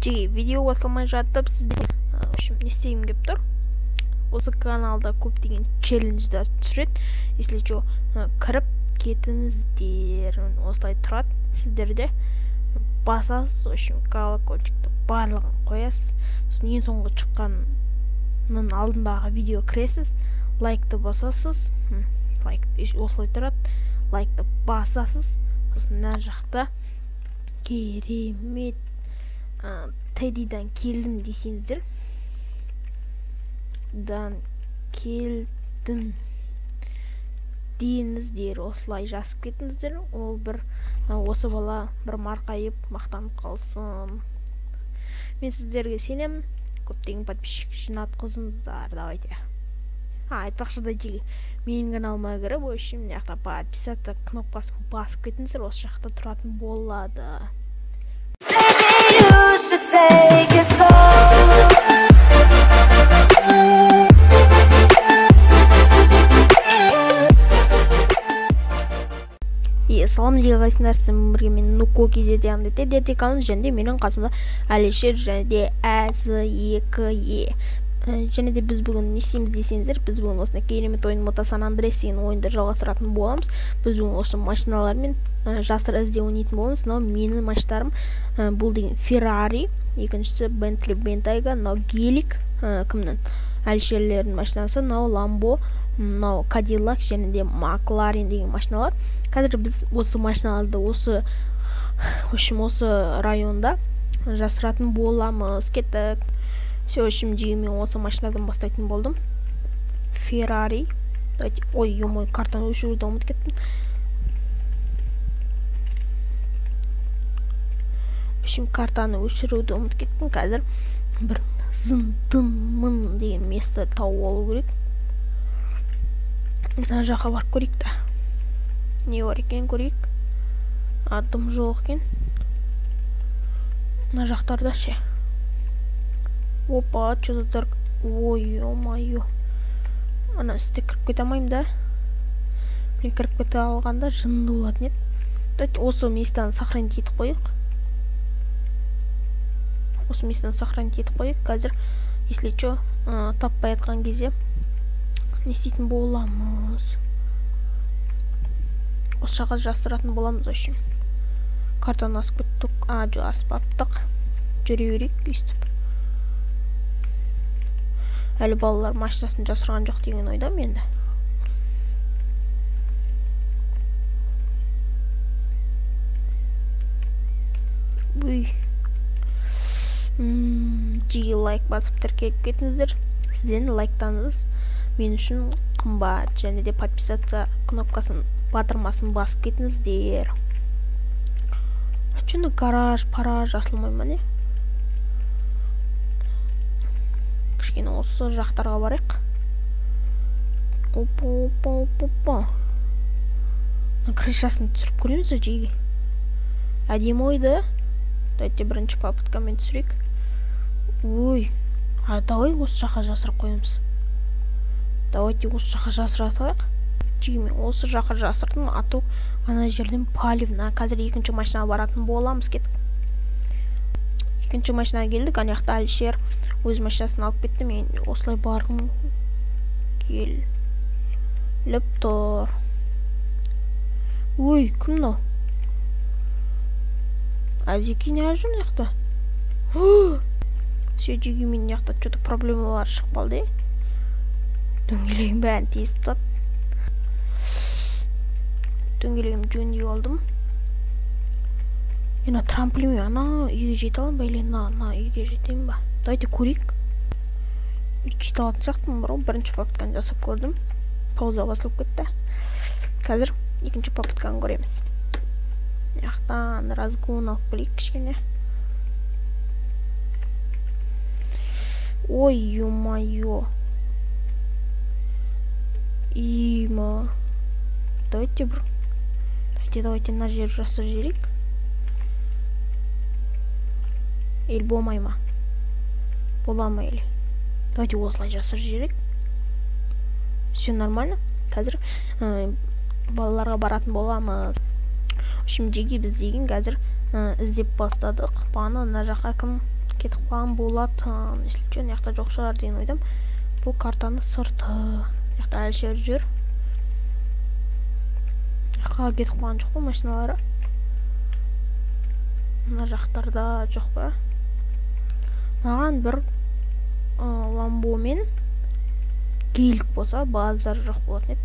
Жеге видео басылмай жатып сізде не істеймін деп тұр. Осы каналда көптеген челлендждер түсіреді. Если что, кіріп кетіңіздер. Осылай тұрады. Сіздерде басасыз, общем, колокольчикті барлығын қоясыз. Сосын ең соңғы шыққанның алдындағы видео кіресіз, лайкты басасыз. Лайк осылай тұрады. Лайкты басасыз. Сосын мына жақта керемет Теддидан келдім десеңіздер, келдім дейіңіздер, осылай жазып кетіңіздер. Ол бір осы бала бір марқайып мақтанып қалсын. Мен сіздерге сенемін. Көптеген подписчик жинатқызыңыздар. Давайте. Айтпақшы да жеге менің каналыма кіріп, в общем, мына жақта подписаться кнопкасын басып кетіңіздер. Осы жақта тұратын болады. You should take it slow. Салам жеге қайсыңдар, сіздермен бірге мен Нуко кезетемін деді канал, және де менің қасымда Әлішер және де Әз2е. Және де біз бүгін не істейміз десеңіздер, біз бүгін осындай керемет ойын Moto San Andreas деген ойынды жалғастыратын боламыз. Біз бүгін осы машиналармен жасыр ізде ойнайтын боламыз. Мынау менің машиналарым, бұл деген Ferrari, екіншісі Bentley Bentayga, мынау Гелик, кімнің? Әлішерлердің машинасы, мынау Lambo, мынау Cadillac және де McLaren деген машиналар. Қазір біз осы машиналарды осы районда жасыратын боламыз. Кеттік. Все, общем, мен осы машинадан бастайтын болдым. Ferrari. Давайте, ой, ё-мой, картаны өшіруді ұмытып кеттім. Общем, картаны өшіруді ұмытып кеттім. Қазір бір зын-тын-мын деген место тауып алу керек. Мына жаққа барып көрейік та. Не бар екен көрейік. Дым жоқ екен. Мына жақтарда ше. Опа, что-то так. Ой, ё-моё. Ана істе кіріп кете алмайым да. Мен кіріп кете алғанда жынды болатын еді. Давайте осы местаны сохранить етіп қойық. Осы местаны сохранить етіп қойық. Қазір, если что, таппай атқан кезде не істейтін боламыз. Осы жаққа жасыратын боламыз үшін. Картаны асып кеттік. Жо аспаптық. Жүре берейік, өйстіп. Әлі балалар машинасын жасырған жоқ деген ойдам енді. Бұй. Жеге лайк басып тіркеліп кетіңіздер. Сізден лайктаңыз мен үшін қымбат. Және де подписаться кнопкасын батырмасын басып кетіңіздер. Чүні гараж, параж асылмай ма не? Кішкені осы жақтарға барайық. Опа. Крышасын түсіріп көреміз жеге. Әдемі ойды. Дайте бірінші попыткамен түсірейік. Ой. Давай осы жаққа жасырып қойымыз. Давайте осы жаққа жасыра салайық. Жеге мен осы жаққа жасырдым. Ату ана жерден паливна. Қазір екінші машина баратын боламыз кеттік. Екінші машина келдік. Ана жақта Әлішер өз машинасын алып кетті. Мен осылай барғым келіп тұр. Ой, кім мынау? Әзеке не жүр мына жақта? Все, жеге мен мына жақта что-то проблемалар шығып қалды. Дөңгелегім бәрін тесіп тұр. Дөңгелегім жөндей алдым. Ена трамплин ана үйге жете аламын ба или ана үйге жетемін ба? Давайте көрейік. Жете алатын сияқтымын бар ғой, бірінші попытканы жасап көрдім. Пауза басылып кетті. Қазір екінші попытканы көреміз. Яқтан разгон алып білейік кішкене. Ой, ё-моё. Има. Давайте на жер жасыр жерейік. Ел болмай ма? Бола ма елі? Давайте осылай жасыр жерейік. Все нормально. Қазір балаларға баратын боламыз. В общем, жеге біз деген қазір іздеп бастадық. Баны мына жаққа кім кетіп қалған болатын. Ешілчі яқта жоқ шығар деген ойдам. Бұл картаны сырты. Яқта Әлішер жүр. Яққа кетіп қалған жоқ па машиналары? Мына жақтарда жоқ па? Маған бір ламбо мен гейлік болса, базар жоқ болатын еді.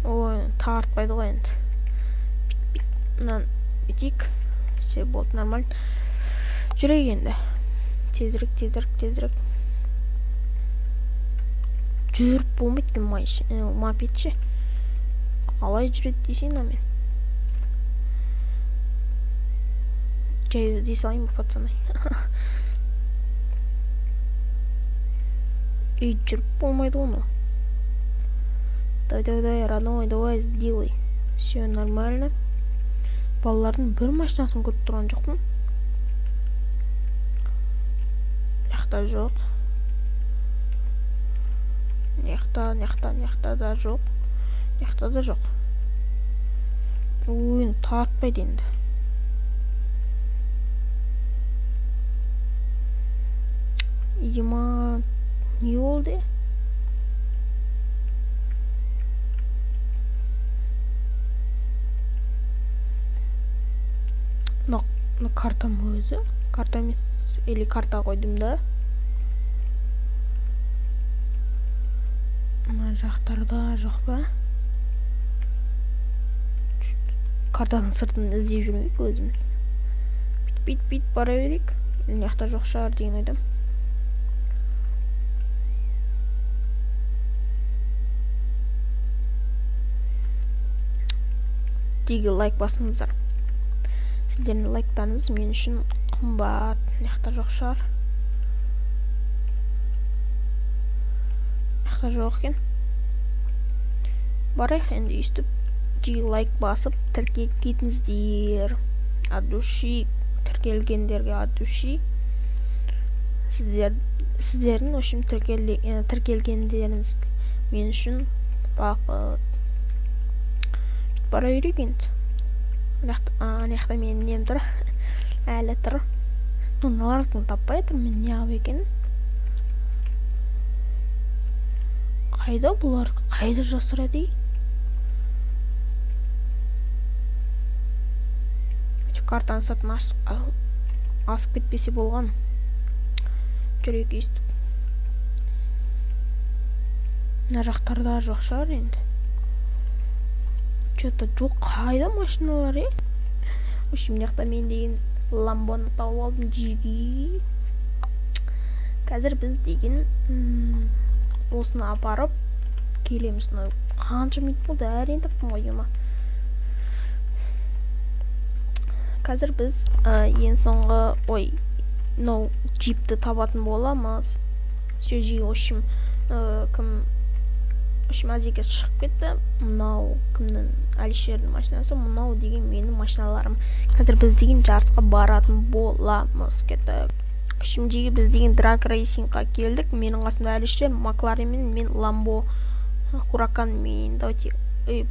Ой, тартпайды ғой енді. Мынан бітейік. Все болды, нормально. Жүрейік енді. Тезірік. Жүріп болмайды мопедші. Қалай жүреді дейсің мен. Жай дей салайын ба, пацаны? Ей, жүріп болмайды оны. Давай, родной, давай, сделай. Все нормально. Балалардың бір машинасын көріп тұрған жоқпын. Яқта жоқ. Яқта да жоқ. Яқта да жоқ. Ойын тартпайды енді. Ема, не болды? Картам өзі. Карта емес, или карта қойдым да. Мына жақтарда жоқ па? Картаның сыртын іздеп жүрмейік өзіміз. Бит бара берейік. Яқта жоқ шығар деген ойдам. Деге лайк басыңыздар. Сіздердің лайктарыңыз мен үшін қымбат. Яқта жоқ шығар. Яқта жоқ екен. Барайық енді өйстіп жиі лайк басып тіркеліп кетіңіздер. Адуши, тіркелгендерге адуши. Сіздердің өшім тіркелгендеріңіз мен үшін бақыт. Бара үйрек енді. Аяқта менің нем тұр. Әлі тұр. Налардың таппай тұр. Мен не ап екен? Қайда бұлар? Қайда жасырады? Картаны сыртын асып кетпесе болған. Жүрек естіп. Мына жақтарда жоқ шығар енді. Что-то жоқ, қайда машиналар, В общем, яқта мен деген ламбоны тауып алдым жеге. Қазір біз деген осыны апарып келеміз. Қанша минут болды, әрең таптым ғой ема. Қазір біз ең соңғы джипті табатын боламыз. Сөзі ошым Азекес шығып кетті. Мынау кімнің? Әлішердің машинасы. Мынау деген менің машиналарым. Қазір біз деген жарысқа баратын боламыз. Үшімдегі біз деген драг рейсингқа келдік. Менің қасымда Әлішер, Макларен мен Ламбо, Хуракан мен. Давайте,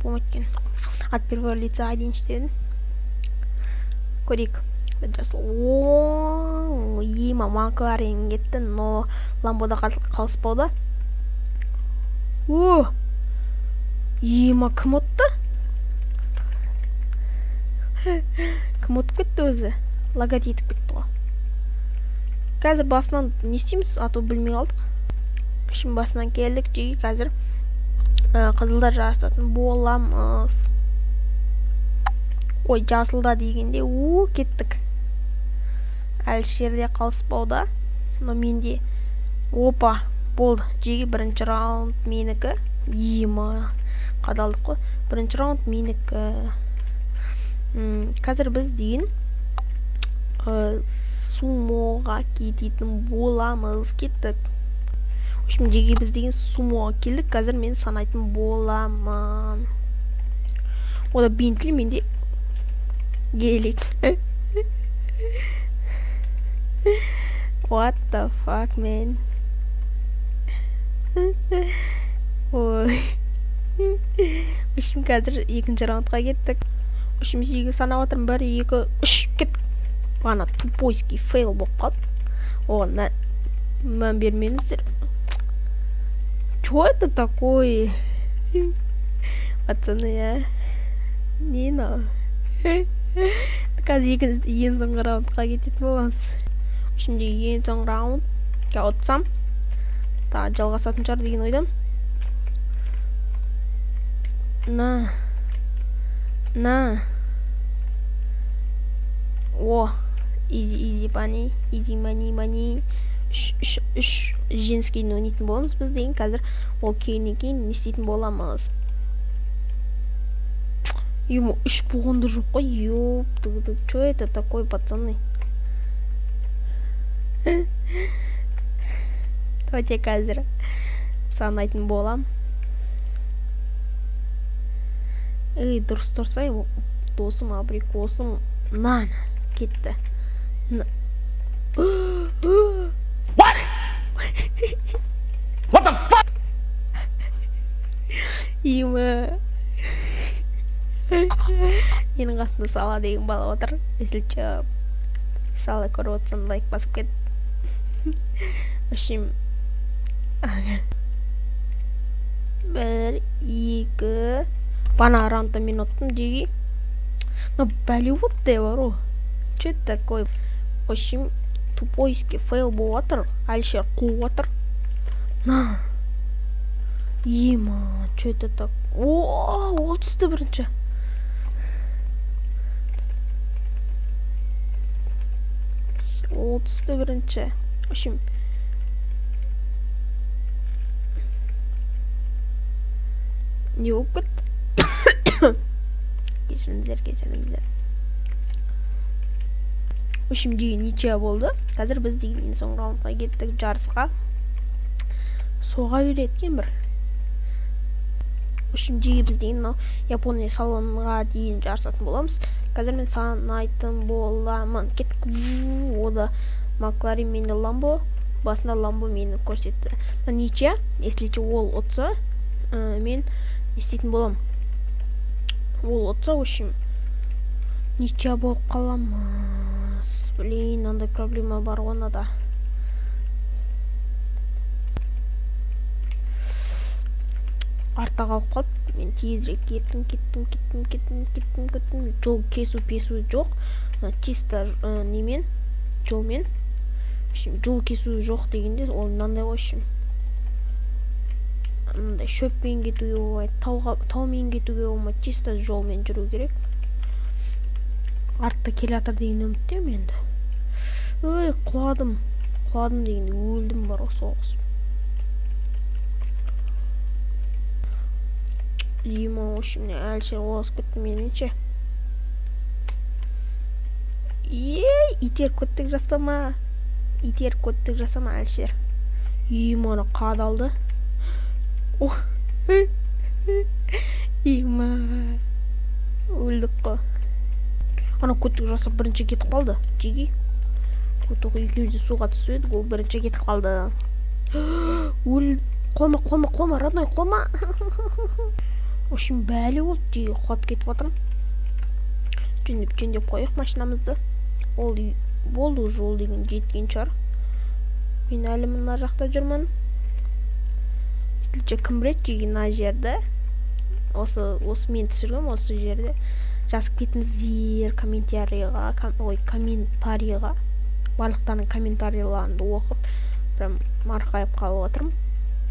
болмайткен. От первого лица одинчтен. Көрейік. Ема Макларен кетті, но Ламбода қалыспауда. Ема кім отты? Кім отып кетті өзі? Лагат етіп кетті ғой. Қазір басынан не істейміз? Ату білмей қалдық. Үшін басынан келдік жеге қазір қызылда жарысатын боламыз. Ой, жасылда дегенде кеттік. Әлішерде қалыспауда. Но менде опа болды. Жеге бірінші раунд менікі. Ема қадалдық қой. Бірінші раунд менікі. Қазір біз дейін сумоға кететін боламыз. Кеттік. Үшім жеге біз деген сумоға келдік. Қазір мен санайтын боламын. Ода Бентли, менде гелик. What the fuck, man? Ой. Үшім қазір екінші раундқа кеттік. общем сегіз санап жатырмын. 1 2 3 кет. Ана тупойский фейл болып қалды. Оған мән бермеңіздер. Что это такое? Пацаны, а? Не надо. Қазір ең соңғы раундқа кететін боламыз. Şimdi ең соңғы раундқа отырсам, жалғасатын шығар деген ойдам. На. О, easy money, easy money. Үш женскийін ойнайтын боламыз біз деген. Қазір ол кейіннен кейін не істейтін боламыз. Ему 3 болғанда жоқ қой. Ёптыгды, что это такое, пацаны? Давайте қазір санайтын болам. Дұрыс тұрсай, досым, абрикосым. На, кетті. What? What the fuck? Ема. Менің қасында Сала деген бала отыр. Если Сала көріп отырсаң, лайк басып кет. В общем, 1 2 бана раундта мен оттым жеги. Но Болливуд де бар о. Что это такое? В общем, тупойский фейл болып отыр. Алишер қуып отыр. На. Ема, что это так? О, ол түсті бірінші. Ол түсті бірінші. В общем, не болып кетті? Кешіріңіздер. В общем, деген ничья болды. Қазір біз деген соң раундқа кеттік жарысқа. Соға береткен бір. В общем, жеге біз деген Япония салонға дейін жарысатын боламыз. Қазір мен санайтын боламын. Кеттік. Ода Макларен мені Ламбо. Басында Ламбо мені көрсетті. Ничья, если ол отса, мен істейтін болам. Ол отса, в общем, ничья болып қаламыз. Блин, андай проблема бар оны да. Артта қалып қалып, мен тезірек кеттім. Жол кесу жоқ. Чисто немен, жолмен. Жол кесу жоқ дегенде, ол мынандай ғой. Мындай шөппен кетуге болмайды, таумен кетуге болмайды, чисто жолмен жүру керек. Артта келе жатыр деген үміттемін енді. Ой, құладым дегенде өлдім бар ғой соғыс. Ема, в общем, әлшер олас көттім меніңше. Итер көттік жасама әлшер. Ема, қадалды. Ема, өлдік қой. Ана көттік жасап бірінші кетіп қалды. Жеги. Көттік екеумізде суға түсіп едік, ол бірінші кетіп қалды. Қолма, родной, қолма. В общем, бәлі болды, жеги құлап кетіп отырым. Жөндеп қойық машинамызды. Ол болды жол деген жеткен шығар. Мен әлі мына жақта жүрмін. Кім білет жеген ана жерді. Осы мен түсіргім осы жерде. Жазып кетіңіздер комментарийға. Барлықтарының комментарийларында оқып, прям марқайып қалып отырмын.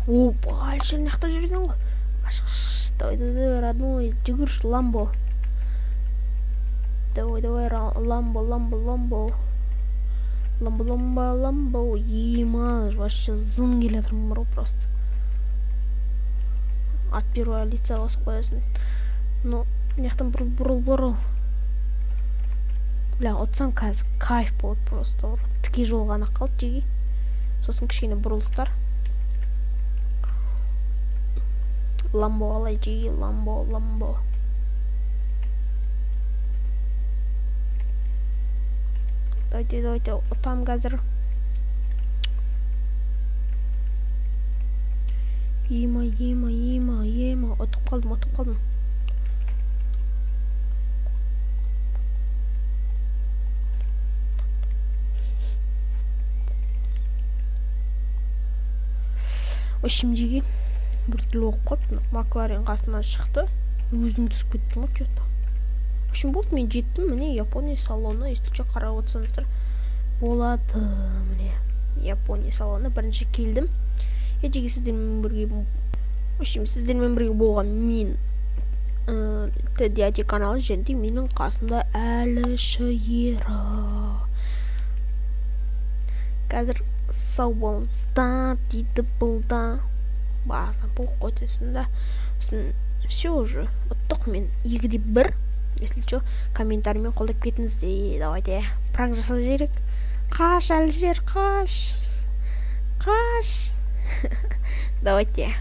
Опа, әлшер нақта жүрген ғой. Давай, родной, жүгір, Ламбо. Давай, Ламбо. Ламбо. Ема, вообще зын келе жатырмын бар просто. От первого лица басып қоясың. Но, нехтен бұрыл. Бля, отсам қазір кайф болды просто. Тіке жол ғана қалды жеги. Сосын кішкене бұрылыстар. Ламбо алай жеги, Ламбо. Давайте, отам қазір. Ема, ұтып қалдым. Ішімдегі бір түрлі оқып қалыпты. Макларен қасынан шықты. Өзім түсіп кеттім ғой что-то. В общем, болды, мен жеттім. Міне Япония салоны, естіше қарап отырсаңыздар болады. Міне Япония салоны бірінші келдім. Ертеге сіздермен бірге болған мен Дядя каналы және менің қасымда Әлішера. Қазір сау болыңыздар дейді бұлда. База бұл қойдысында. Все уже. Ұттық мен 2-1. Если что, комментариймен қолдап кетіңіздер. Давайте пранк жасап жіберейік. Қаш, Әлішер, қаш. Давайте.